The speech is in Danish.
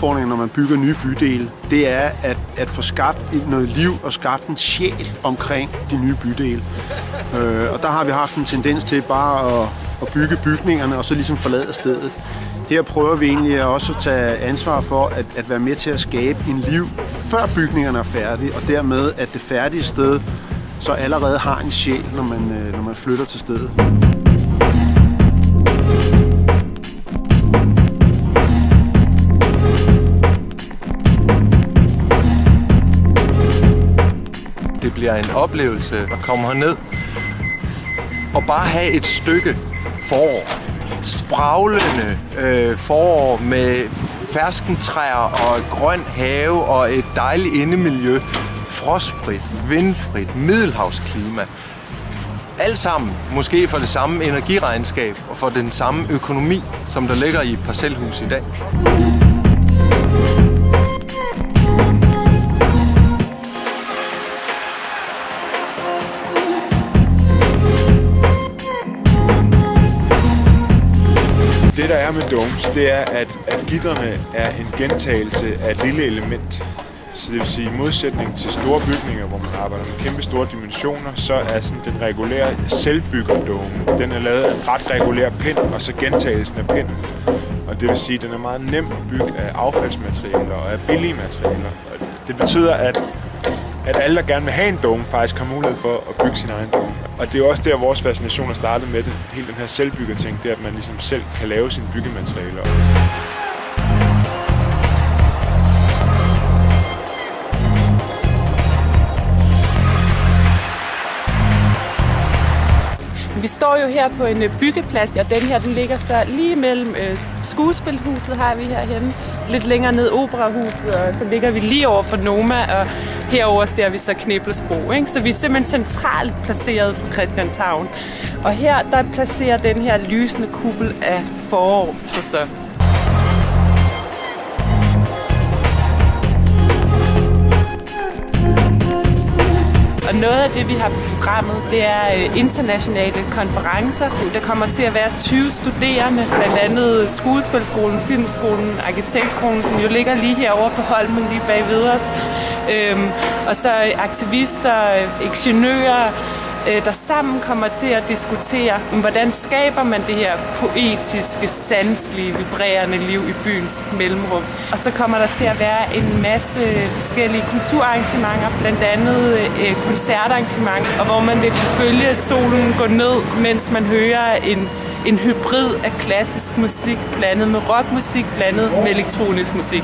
udfordringer, når man bygger nye bydele, det er at få skabt noget liv og skabt en sjæl omkring de nye bydele. Og der har vi haft en tendens til bare at bygge bygningerne og så ligesom forlade stedet. Her prøver vi egentlig også at tage ansvar for at være med til at skabe en liv, før bygningerne er færdige, og dermed at det færdige sted så allerede har en sjæl, når man flytter til stedet. Det bliver en oplevelse at komme herned og bare have et stykke forår. Spraglende forår med ferskentræer og grøn have og et dejligt indemiljø. Frostfrit, vindfrit, middelhavsklima. Alt sammen måske for det samme energiregnskab og for den samme økonomi, som der ligger i et parcelhus i dag. Det, der er med domes, det er, at gitterne er en gentagelse af et lille element. Så det vil sige, i modsætning til store bygninger, hvor man arbejder med kæmpe store dimensioner, så er sådan den regulære selvbyggerdome. Den er lavet af en ret regulær pind, og så gentagelsen af pinden. Og det vil sige, at den er meget nem at bygge af affaldsmaterialer og af billige materialer. Og det betyder, at alle, der gerne vil have en dome, faktisk har mulighed for at bygge sin egen dome. Og det er også der, vores fascination er startet med det. Hele den her selvbyggerting, det er, at man ligesom selv kan lave sine byggematerialer. Vi står jo her på en byggeplads, og den her den ligger så lige mellem skuespilhuset har vi herhenne, lidt længere ned Operahuset, og så ligger vi lige over for Noma, og herover ser vi så Kniplesbro, ikke? Så vi er simpelthen centralt placeret på Christianshavn. Og her der placerer den her lysende kuppel af forår så. Og noget af det, vi har på programmet, det er internationale konferencer. Der kommer til at være 20 studerende, blandt andet Skuespilskolen, Filmskolen, Arkitektskolen, som jo ligger lige herovre på Holmen, lige bagved os. Og så aktivister, ingeniører, der sammen kommer til at diskutere, hvordan skaber man det her poetiske, sanselige, vibrerende liv i byens mellemrum. Og så kommer der til at være en masse forskellige kulturarrangementer, blandt andet koncertarrangementer, og hvor man vil kunne følge solen gå ned, mens man hører en hybrid af klassisk musik blandet med rockmusik, blandet med elektronisk musik.